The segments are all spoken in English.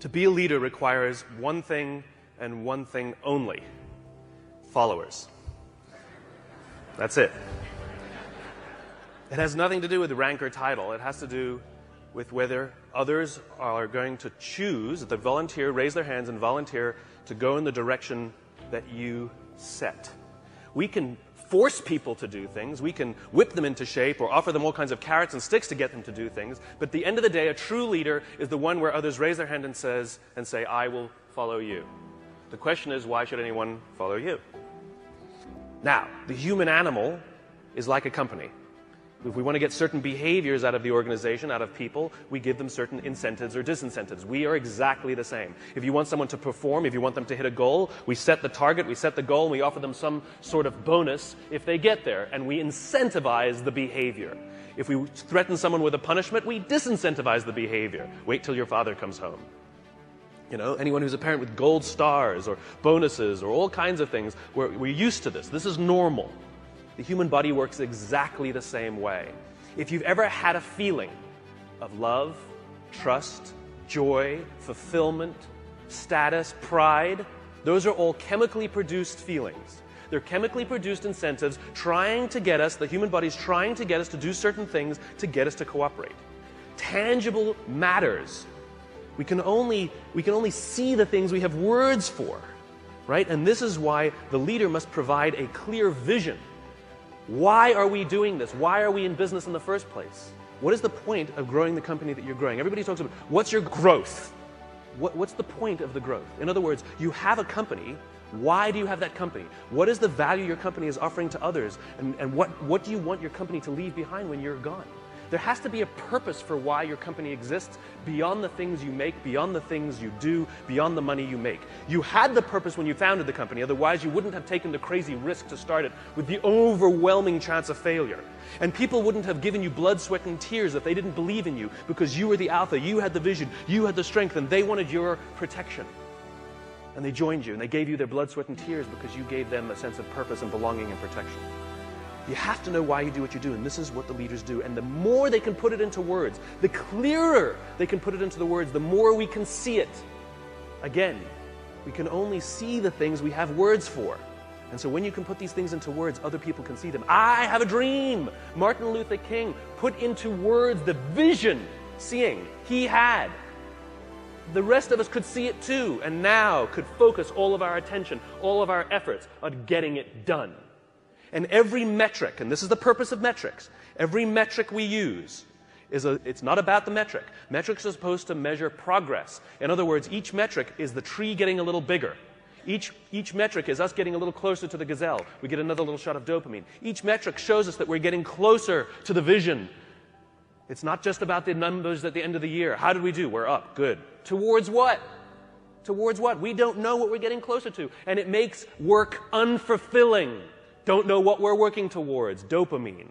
To be a leader requires one thing and one thing only: followers. That's it. It has nothing to do with rank or title. It has to do with whether others are going to choose, that volunteer, raise their hands and volunteer to go in the direction that you set. We can force people to do things. We can whip them into shape or offer them all kinds of carrots and sticks to get them to do things. But at the end of the day, a true leader is the one where others raise their hand and say, I will follow you. The question is, why should anyone follow you? Now, the human animal is like a company. If we want to get certain behaviors out of the organization, out of people, we give them certain incentives or disincentives. We are exactly the same. If you want someone to perform, if you want them to hit a goal, we set the target, we set the goal, and we offer them some sort of bonus if they get there, and we incentivize the behavior. If we threaten someone with a punishment, we disincentivize the behavior. Wait till your father comes home. You know, anyone who's a parent with gold stars or bonuses or all kinds of things, we're used to this. This is normal. The human body works exactly the same way. If you've ever had a feeling of love, trust, joy, fulfillment, status, pride, those are all chemically produced feelings. They're chemically produced incentives trying to get us, the human body's trying to get us to do certain things to get us to cooperate. Tangible matters. We can only see the things we have words for, right? And this is why the leader must provide a clear vision. Why are we doing this? Why are we in business in the first place? What is the point of growing the company that you're growing? Everybody talks about, what's your growth? What's the point of the growth? In other words, you have a company. Why do you have that company? What is the value your company is offering to others? And what do you want your company to leave behind when you're gone? There has to be a purpose for why your company exists beyond the things you make, beyond the things you do, beyond the money you make. You had the purpose when you founded the company, otherwise you wouldn't have taken the crazy risk to start it with the overwhelming chance of failure. And people wouldn't have given you blood, sweat, and tears if they didn't believe in you, because you were the alpha, you had the vision, you had the strength, and they wanted your protection. And they joined you, and they gave you their blood, sweat, and tears because you gave them a sense of purpose and belonging and protection. You have to know why you do what you do, and this is what the leaders do. And the more they can put it into words, the clearer they can put it into the words, the more we can see it. Again, we can only see the things we have words for. And so when you can put these things into words, other people can see them. I have a dream. Martin Luther King put into words the vision, seeing, he had. The rest of us could see it too, and now could focus all of our attention, all of our efforts on getting it done. And every metric, and this is the purpose of metrics, every metric we use, it's not about the metric. Metrics are supposed to measure progress. In other words, each metric is the tree getting a little bigger. Each metric is us getting a little closer to the gazelle. We get another little shot of dopamine. Each metric shows us that we're getting closer to the vision. It's not just about the numbers at the end of the year. How did we do? We're up. Good. Towards what? Towards what? We don't know what we're getting closer to. And it makes work unfulfilling. Don't know what we're working towards. Dopamine.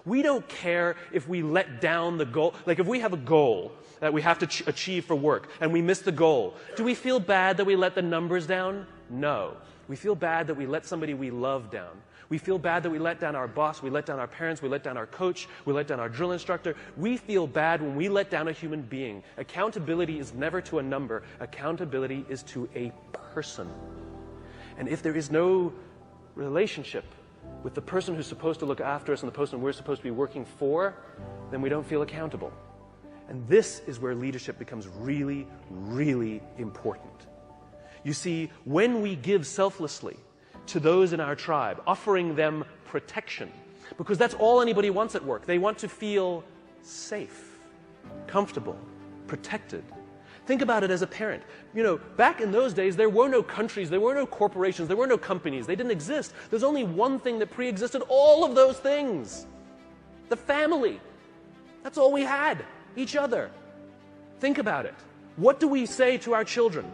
We don't care if we let down the goal. Like if we have a goal that we have to achieve for work and we miss the goal, do we feel bad that we let the numbers down? No. We feel bad that we let somebody we love down. We feel bad that we let down our boss, we let down our parents, we let down our coach, we let down our drill instructor. We feel bad when we let down a human being. Accountability is never to a number. Accountability is to a person. And if there is no relationship with the person who's supposed to look after us and the person we're supposed to be working for, then we don't feel accountable. And this is where leadership becomes really, really important. You see, when we give selflessly to those in our tribe, offering them protection, because that's all anybody wants at work. They want to feel safe, comfortable, protected. Think about it as a parent. You know, back in those days, there were no countries, there were no corporations, there were no companies. They didn't exist. There's only one thing that pre-existed all of those things. The family. That's all we had. Each other. Think about it. What do we say to our children?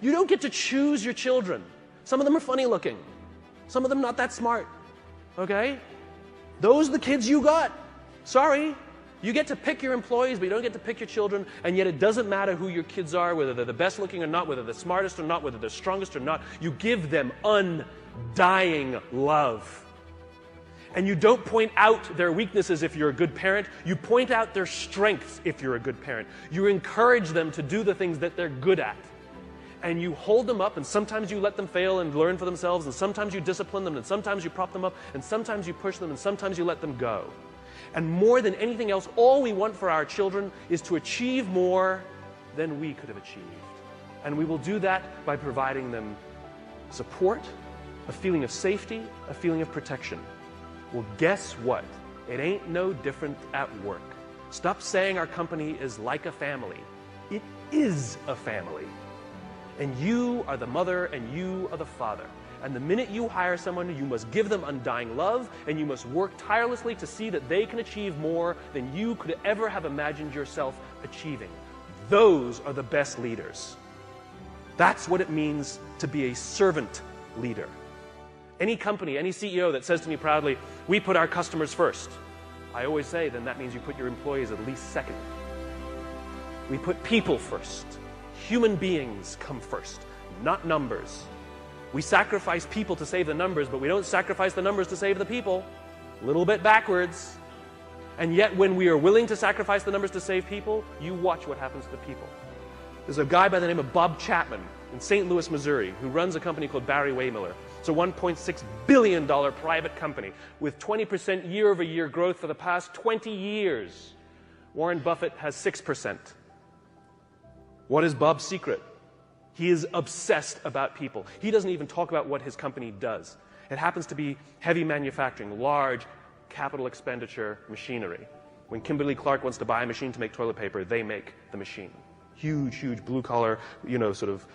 You don't get to choose your children. Some of them are funny looking. Some of them not that smart. Okay? Those are the kids you got. Sorry. You get to pick your employees, but you don't get to pick your children, and yet it doesn't matter who your kids are, whether they're the best looking or not, whether they're the smartest or not, whether they're strongest or not. You give them undying love. And you don't point out their weaknesses if you're a good parent. You point out their strengths if you're a good parent. You encourage them to do the things that they're good at. And you hold them up, and sometimes you let them fail and learn for themselves, and sometimes you discipline them, and sometimes you prop them up, and sometimes you push them, and sometimes you let them go. And more than anything else, all we want for our children is to achieve more than we could have achieved. And we will do that by providing them support, a feeling of safety, a feeling of protection. Well, guess what? It ain't no different at work. Stop saying our company is like a family. It is a family. And you are the mother and you are the father. And the minute you hire someone, you must give them undying love, and you must work tirelessly to see that they can achieve more than you could ever have imagined yourself achieving. Those are the best leaders. That's what it means to be a servant leader. Any company, any CEO that says to me proudly, "We put our customers first," I always say, then that means you put your employees at least second. We put people first. Human beings come first, not numbers. We sacrifice people to save the numbers, but we don't sacrifice the numbers to save the people. A little bit backwards. And yet when we are willing to sacrifice the numbers to save people, you watch what happens to the people. There's a guy by the name of Bob Chapman in St. Louis, Missouri, who runs a company called Barry Waymiller. It's a $1.6 billion private company with 20% year-over-year growth for the past 20 years. Warren Buffett has 6%. What is Bob's secret? He is obsessed about people. He doesn't even talk about what his company does. It happens to be heavy manufacturing, large capital expenditure machinery. When Kimberly-Clark wants to buy a machine to make toilet paper, they make the machine. Huge, huge blue-collar, sort of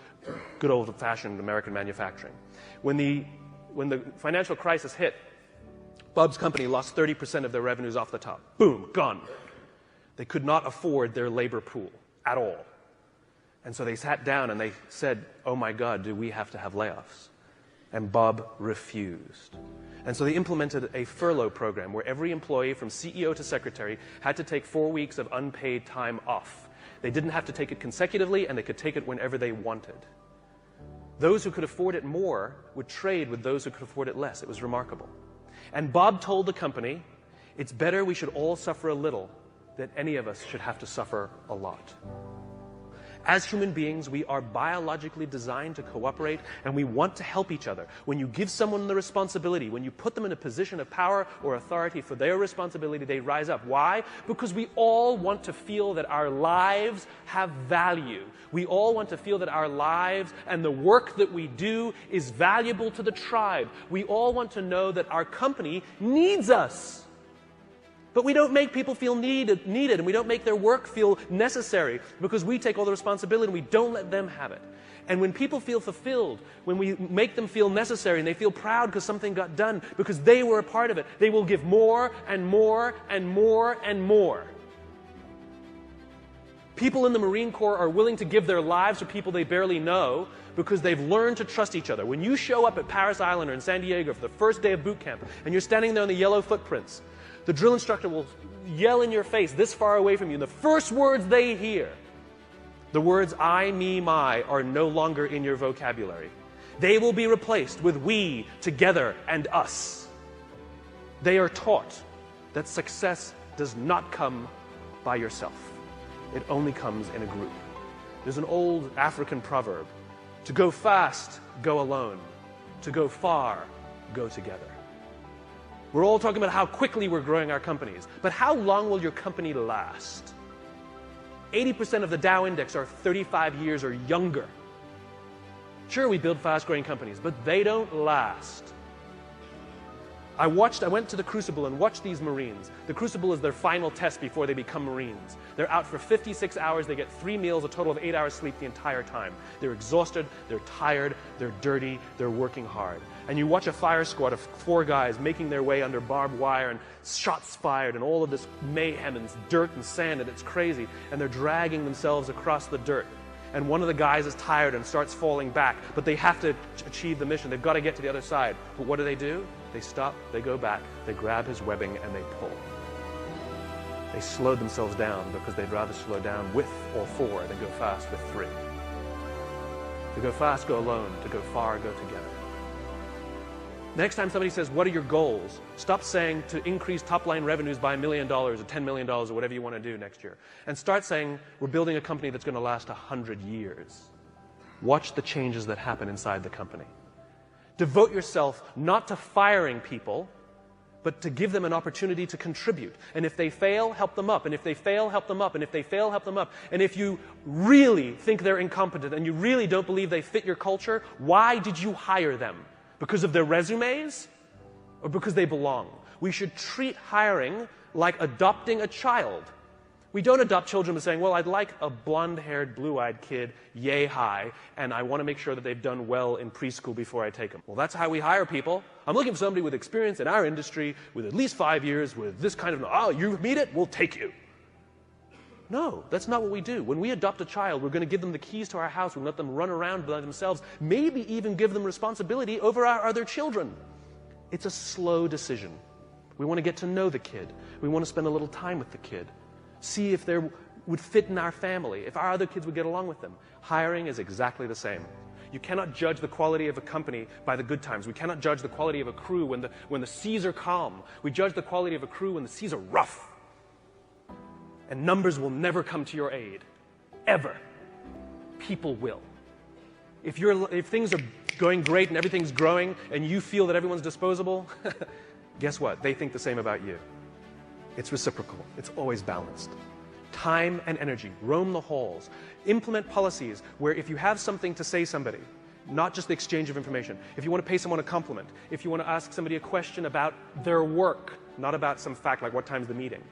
good old-fashioned American manufacturing. When the financial crisis hit, Bob's company lost 30% of their revenues off the top. Boom, gone. They could not afford their labor pool at all. And so they sat down and they said, "Oh my God, do we have to have layoffs?" And Bob refused. And so they implemented a furlough program where every employee from CEO to secretary had to take 4 weeks of unpaid time off. They didn't have to take it consecutively, and they could take it whenever they wanted. Those who could afford it more would trade with those who could afford it less. It was remarkable. And Bob told the company, "It's better we should all suffer a little than any of us should have to suffer a lot." As human beings, we are biologically designed to cooperate, and we want to help each other. When you give someone the responsibility, when you put them in a position of power or authority for their responsibility, they rise up. Why? Because we all want to feel that our lives have value. We all want to feel that our lives and the work that we do is valuable to the tribe. We all want to know that our company needs us. But we don't make people feel needed, and we don't make their work feel necessary because we take all the responsibility and we don't let them have it. And when people feel fulfilled, when we make them feel necessary and they feel proud because something got done, because they were a part of it, they will give more and more and more and more. People in the Marine Corps are willing to give their lives to people they barely know because they've learned to trust each other. When you show up at Paris Island or in San Diego for the first day of boot camp and you're standing there in the yellow footprints, the drill instructor will yell in your face this far away from you. And the first words they hear, the words I, me, my, are no longer in your vocabulary. They will be replaced with we, together, and us. They are taught that success does not come by yourself. It only comes in a group. There's an old African proverb, to go fast, go alone. To go far, go together. We're all talking about how quickly we're growing our companies. But how long will your company last? 80% of the Dow Index are 35 years or younger. Sure, we build fast-growing companies, but they don't last. I went to the Crucible and watched these Marines. The Crucible is their final test before they become Marines. They're out for 56 hours. They get 3 meals, a total of 8 hours sleep the entire time. They're exhausted, they're tired, they're dirty, they're working hard. And you watch a fire squad of 4 guys making their way under barbed wire and shots fired and all of this mayhem and dirt and sand, and it's crazy. And they're dragging themselves across the dirt. And one of the guys is tired and starts falling back, but they have to achieve the mission. They've got to get to the other side. But what do? They stop, they go back, they grab his webbing, and they pull. They slowed themselves down because they'd rather slow down with all 4 than go fast with 3. To go fast, go alone. To go far, go together. Next time somebody says, what are your goals? Stop saying to increase top-line revenues by $1 million or $10 million or whatever you want to do next year. And start saying, we're building a company that's going to last 100 years. Watch the changes that happen inside the company. Devote yourself not to firing people, but to give them an opportunity to contribute. And if they fail, help them up. And if they fail, help them up. And if they fail, help them up. And if you really think they're incompetent and you really don't believe they fit your culture, why did you hire them? Because of their resumes or because they belong? We should treat hiring like adopting a child. We don't adopt children by saying, well, I'd like a blonde-haired, blue-eyed kid, yay high, and I want to make sure that they've done well in preschool before I take them. Well, that's how we hire people. I'm looking for somebody with experience in our industry, with at least 5 years, with this kind of, oh, you meet it, we'll take you. No, that's not what we do. When we adopt a child, we're going to give them the keys to our house. We'll let them run around by themselves, maybe even give them responsibility over our other children. It's a slow decision. We want to get to know the kid. We want to spend a little time with the kid. See if they would fit in our family, if our other kids would get along with them. Hiring is exactly the same. You cannot judge the quality of a company by the good times. We cannot judge the quality of a crew when the seas are calm. We judge the quality of a crew when the seas are rough. And numbers will never come to your aid. Ever. People will. If things are going great and everything's growing and you feel that everyone's disposable, guess what? They think the same about you. It's reciprocal. It's always balanced. Time and energy. Roam the halls. Implement policies where if you have something to say somebody, not just the exchange of information, if you want to pay someone a compliment, if you want to ask somebody a question about their work, not about some fact like what time's the meeting,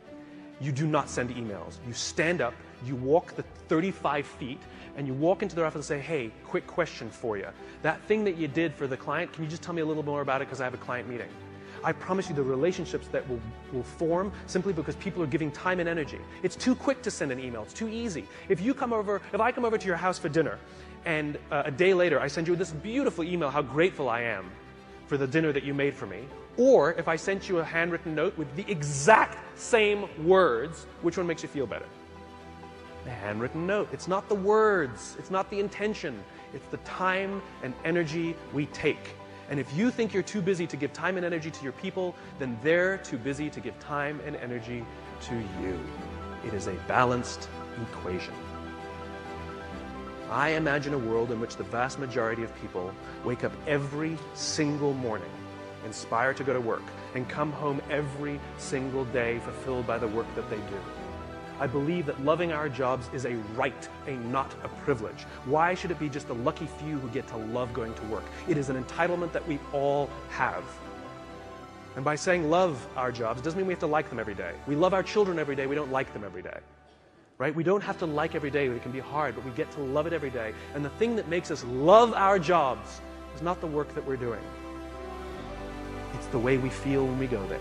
you do not send emails. You stand up, you walk the 35 feet, and you walk into their office and say, hey, quick question for you. That thing that you did for the client, can you just tell me a little more about it because I have a client meeting? I promise you the relationships that will form simply because people are giving time and energy. It's too quick to send an email. It's too easy. If I come over to your house for dinner, and a day later I send you this beautiful email how grateful I am for the dinner that you made for me, or if I sent you a handwritten note with the exact same words, which one makes you feel better? The handwritten note. It's not the words. It's not the intention. It's the time and energy we take. And if you think you're too busy to give time and energy to your people, then they're too busy to give time and energy to you. It is a balanced equation. I imagine a world in which the vast majority of people wake up every single morning inspired to go to work, and come home every single day fulfilled by the work that they do. I believe that loving our jobs is a right, not a privilege. Why should it be just the lucky few who get to love going to work? It is an entitlement that we all have. And by saying love our jobs, it doesn't mean we have to like them every day. We love our children every day, we don't like them every day. Right? We don't have to like every day, it can be hard, but we get to love it every day. And the thing that makes us love our jobs is not the work that we're doing. It's the way we feel when we go there.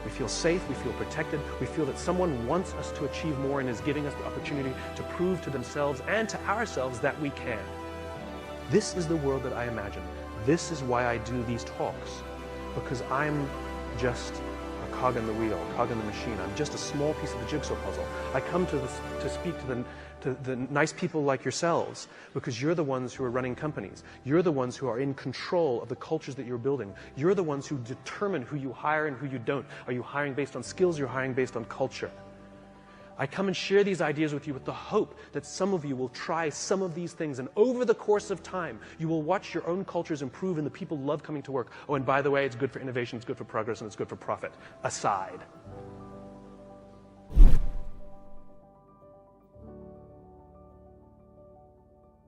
We feel safe, we feel protected, we feel that someone wants us to achieve more and is giving us the opportunity to prove to themselves and to ourselves that we can. This is the world that I imagine. This is why I do these talks, because I'm just a cog in the wheel, a cog in the machine. I'm just a small piece of the jigsaw puzzle. I come to speak to the nice people like yourselves, because you're the ones who are running companies. You're the ones who are in control of the cultures that you're building. You're the ones who determine who you hire and who you don't. Are you hiring based on skills? You're hiring based on culture. I come and share these ideas with you with the hope that some of you will try some of these things, and over the course of time, you will watch your own cultures improve and the people love coming to work. Oh, and by the way, it's good for innovation, it's good for progress, and it's good for profit. Aside.